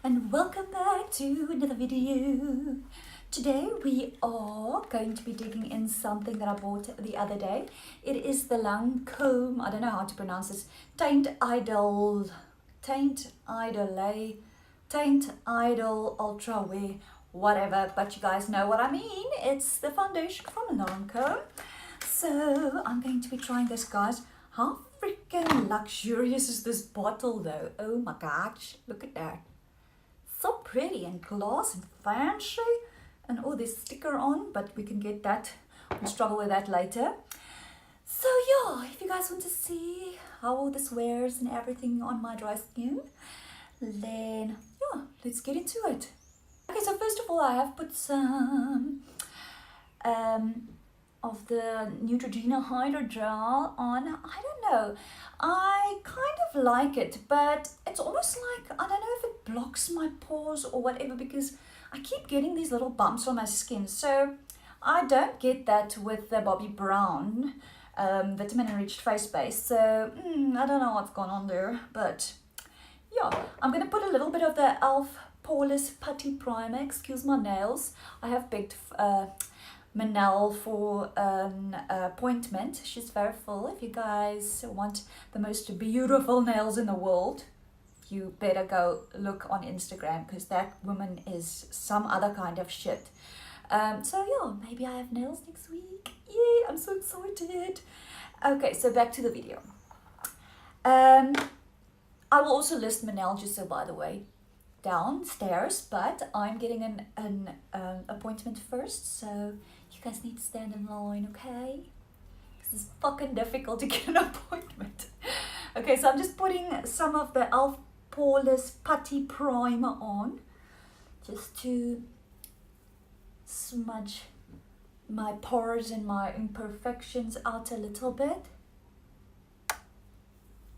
and welcome back to another video. Today we are going to be digging in something that I bought the other day. It is the Lancome, I don't know how to pronounce this, Teint Idole Ultra Wear, whatever, but you guys know what I mean. It's the foundation from Lancome. So I'm going to be trying this, guys. How freaking luxurious is this bottle though? Oh my gosh, look at that. So pretty and gloss and fancy, and all this sticker on, but we can get that, we'll struggle with that later. So yeah, if you guys want to see how all this wears and everything on my dry skin, then yeah, let's get into it. Okay, so first of all, I have put some of the Neutrogena Hydro Gel on. I don't know, I kind of like it, but it's almost like, I don't know if it blocks my pores or whatever, because I keep getting these little bumps on my skin. So I don't get that with the Bobbi Brown vitamin enriched face base. So I don't know what's gone on there, but yeah, I'm gonna put a little bit of the e.l.f. Poreless Putty primer. Excuse my nails, I have begged Minelliart for an appointment. She's very full. If you guys want the most beautiful nails in the world, you better go look on Instagram, because that woman is some other kind of shit. So yeah, maybe I have nails next week. Yay, I'm so excited. Okay, so back to the video. I will also list Minelliart, just so by the way, downstairs, but I'm getting an appointment first, so you guys need to stand in line, okay? This is fucking difficult to get an appointment. Okay, so I'm just putting some of the e.l.f. Poreless Putty primer on, just to smudge my pores and my imperfections out a little bit.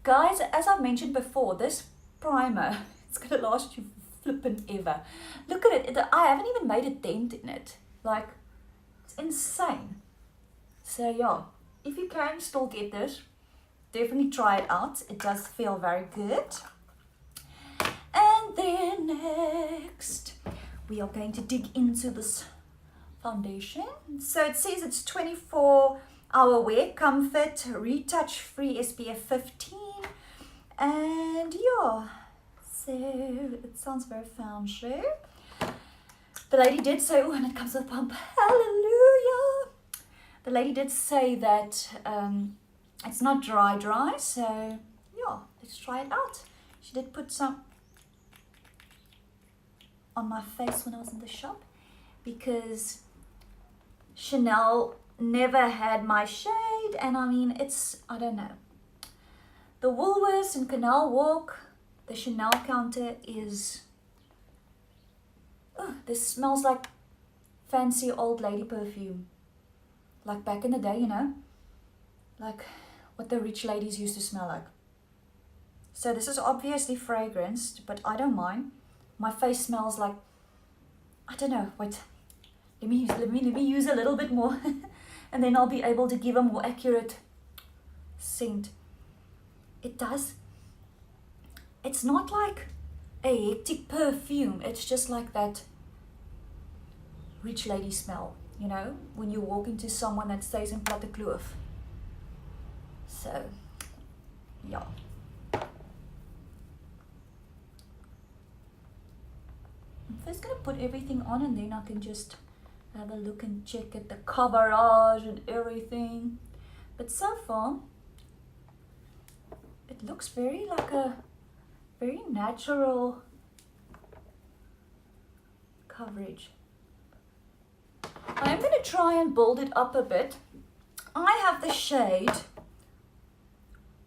Guys, as I've mentioned before, this primer, it's gonna last you flippin' ever. Look at it, I haven't even made a dent in it. Like, it's insane. So yeah, if you can still get this, definitely try it out. It does feel very good. And then next, we are going to dig into this foundation. So it says it's 24-hour wear comfort, retouch free, SPF 15, and yeah, so it sounds very fancy. The lady did say, oh, and it comes with a pump, hallelujah. The lady did say that it's not dry, so yeah, let's try it out. She did put some on my face when I was in the shop, because Chanel never had my shade, and I mean, it's, I don't know, the Woolworths and Canal Walk, the Chanel counter is, oh, this smells like fancy old lady perfume, like back in the day, you know, like what the rich ladies used to smell like. So this is obviously fragranced, but I don't mind. My face smells like, I don't know, wait, let me use a little bit more and then I'll be able to give a more accurate scent. It does, it's not like a hectic perfume, it's just like that rich lady smell, you know, when you walk into someone that stays in Patootie. So yeah, I'm first gonna put everything on, and then I can just have a look and check at the coverage and everything. But so far, it looks very like a very natural coverage. I'm gonna try and build it up a bit. I have the shade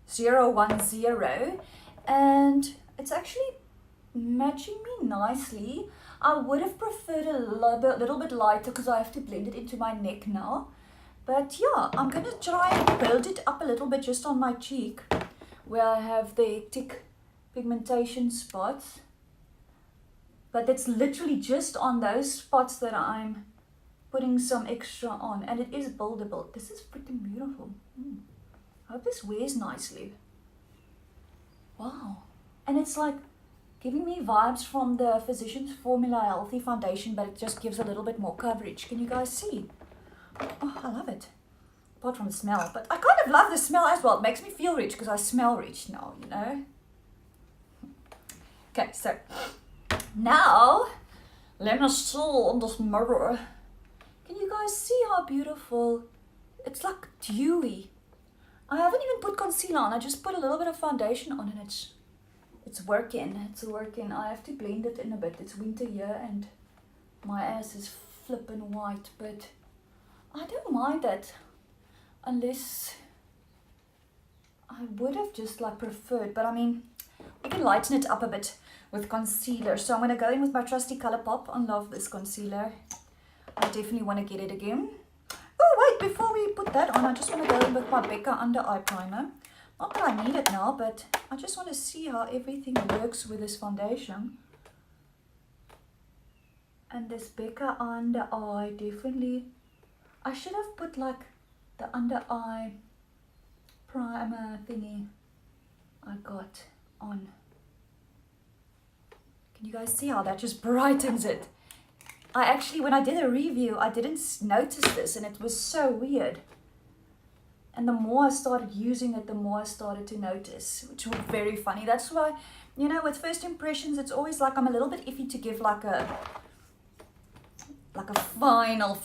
010, and it's actually matching me nicely. I would have preferred a little bit lighter, because I have to blend it into my neck now. But yeah, I'm gonna try and build it up a little bit just on my cheek, where I have the hectic pigmentation spots. But it's literally just on those spots that I'm putting some extra on, and it is buildable. This is freaking beautiful. I hope this wears nicely. Wow. And it's like, giving me vibes from the Physicians Formula Healthy Foundation, but it just gives a little bit more coverage. Can you guys see? Oh, I love it. Apart from the smell, but I kind of love the smell as well. It makes me feel rich because I smell rich now, you know. Okay, so now let me see on this mirror. Can you guys see how beautiful? It's like dewy. I haven't even put concealer on. I just put a little bit of foundation on and it's working. It's working. I have to blend it in a bit. It's winter here and my ass is flipping white, but I don't mind that. Unless I would have just like preferred, but I mean, we can lighten it up a bit with concealer. So I'm going to go in with my trusty Colourpop. I love this concealer. I definitely want to get it again. Oh wait, before we put that on, I just want to go in with my Becca under eye primer. Not that I need it now, but I just want to see how everything works with this foundation. And this Becca under eye, definitely, I should have put like the under eye primer thingy I got on. Can you guys see how that just brightens it? I actually, when I did a review, I didn't notice this and it was so weird. And the more I started using it, the more I started to notice, which was very funny. That's why, you know, with first impressions, it's always like I'm a little bit iffy to give like a final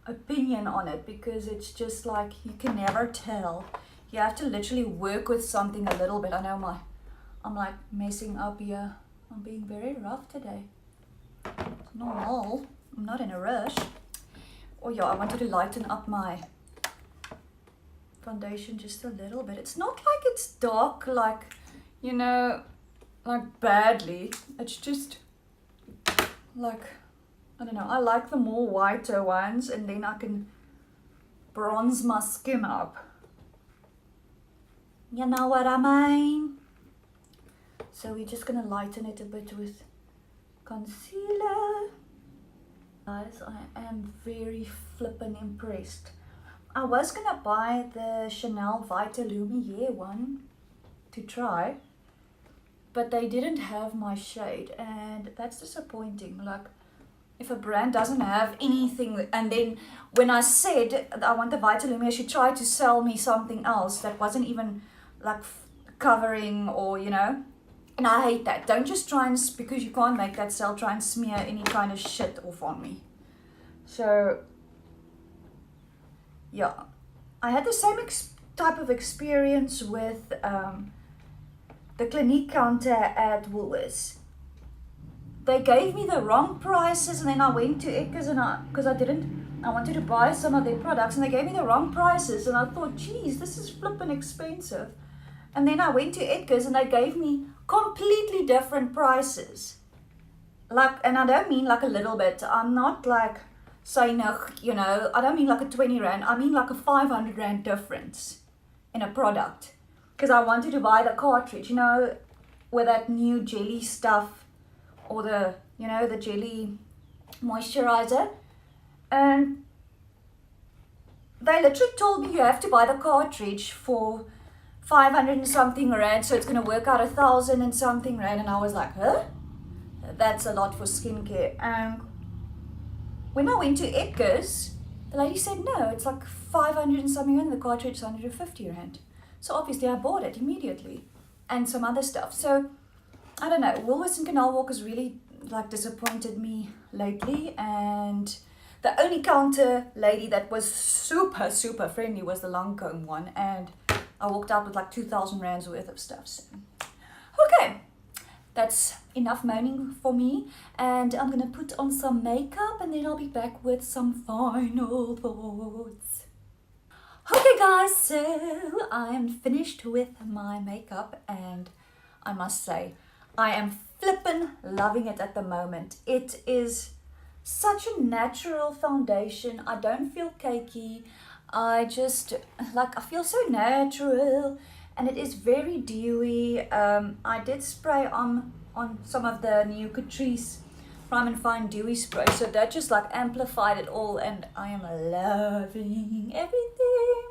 opinion on it, because it's just like you can never tell. You have to literally work with something a little bit. I know I'm like messing up here. I'm being very rough today. It's normal. I'm not in a rush. Oh yeah, I wanted to lighten up my foundation just a little bit. It's not like it's dark, like, you know, like badly. It's just like, I don't know, I like the more whiter ones, and then I can bronze my skin up. You know what I mean? So we're just going to lighten it a bit with concealer. Guys, I am very flippin' impressed. I was going to buy the Chanel Vita Lumiere one to try, but they didn't have my shade, and that's disappointing. Like, if a brand doesn't have anything, and then when I said I want the Vita Lumiere, she tried to sell me something else that wasn't even like covering, or, you know, and I hate that. Don't just try and, because you can't make that sell, try and smear any kind of shit off on me. So yeah, I had the same type of experience with the Clinique counter at Woolworths. They gave me the wrong prices, and then I went to Edgar's and I wanted to buy some of their products, and they gave me the wrong prices, and I thought, geez, this is flippin' expensive. And then I went to Edgar's and they gave me completely different prices. Like, and I don't mean like a little bit. I'm not like saying, you know, I don't mean like a 20 Rand. I mean like a 500 Rand difference in a product. Because I wanted to buy the cartridge, you know, with that new jelly stuff, or the, you know, the jelly moisturizer. And they literally told me you have to buy the cartridge for 500 and something Rand, so it's going to work out 1,000 and something Rand. And I was like, huh? That's a lot for skincare. And when I went to Edgar's, the lady said, no, it's like 500 and something Rand, and the cartridge is 150 Rand. So obviously I bought it immediately, and some other stuff. So I don't know, Woolworths and Canal Walkers really like disappointed me lately, and the only counter lady that was super friendly was the Lancome one, and I walked out with like 2,000 Rands worth of stuff. So okay, that's enough moaning for me, and I'm gonna put on some makeup, and then I'll be back with some final thoughts. Okay guys, so I am finished with my makeup, and I must say, I am flippin' loving it at the moment. It is such a natural foundation. I don't feel cakey. I just, like, I feel so natural, and it is very dewy. I did spray on some of the new Catrice Prime and Fine Dewy spray, so that just like amplified it all, and I am loving everything.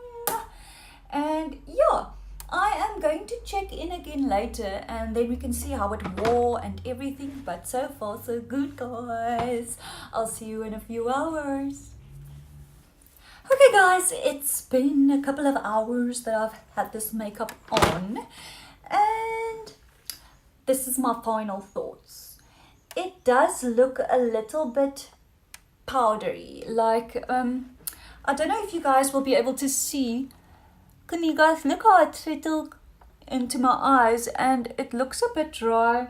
And yeah, I am going to check in again later and then we can see how it wore and everything. But so far so good, guys. I'll see you in a few hours. Okay guys, it's been a couple of hours that I've had this makeup on. And this is my final thoughts. It does look a little bit powdery. Like, I don't know if you guys will be able to see. Can you guys look how it settled into my eyes, and it looks a bit dry,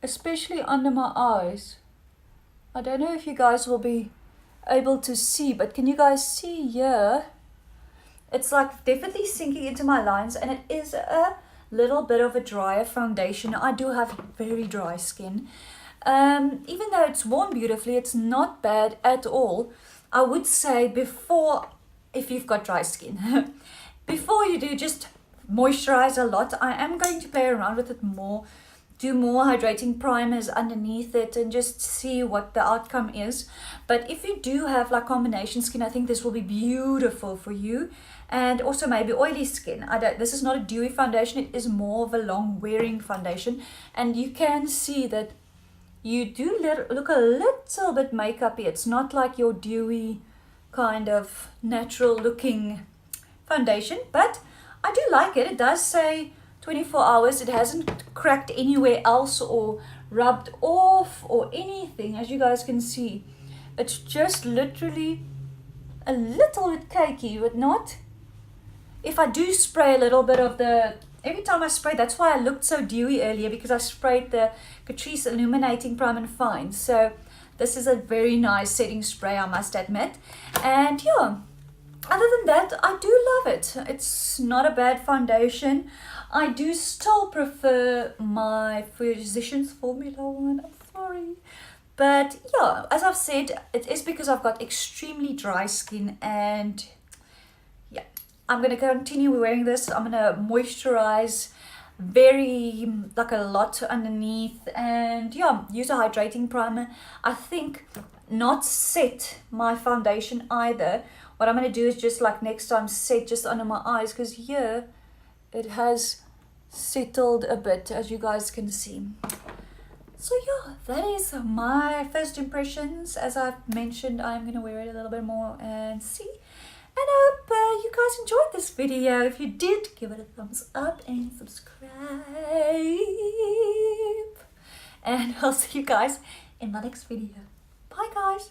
especially under my eyes. I don't know if you guys will be able to see, but can you guys see here? It's like definitely sinking into my lines, and it is a little bit of a drier foundation. I do have very dry skin. Even though it's worn beautifully, it's not bad at all. I would say before, if you've got dry skin, before you do, just moisturize a lot. I am going to play around with it more, do more hydrating primers underneath it and just see what the outcome is. But if you do have like combination skin, I think this will be beautiful for you. And also maybe oily skin. This is not a dewy foundation, it is more of a long wearing foundation. And you can see that you do look a little bit makeupy. It's not like your dewy kind of natural looking foundation, but I do like it. It does say 24 hours. It hasn't cracked anywhere else or rubbed off or anything, as you guys can see. It's just literally a little bit cakey, but not. If I do spray a little bit of the, every time I spray, that's why I looked so dewy earlier, because I sprayed the Catrice Illuminating Prime and Fine. So this is a very nice setting spray, I must admit. And yeah, other than that, I do love it. It's not a bad foundation. I do still prefer my Physicians Formula one. I'm sorry. But yeah, as I've said, it is because I've got extremely dry skin, and yeah, I'm going to continue wearing this. I'm going to moisturize like a lot underneath, and yeah, use a hydrating primer. I think not set my foundation either. What I'm going to do is just like next time set just under my eyes, because here it has settled a bit, as you guys can see. So yeah, that is my first impressions. As I've mentioned, I'm going to wear it a little bit more and see. And I hope you guys enjoyed this video. If you did, give it a thumbs up and subscribe. And I'll see you guys in my next video. Bye guys.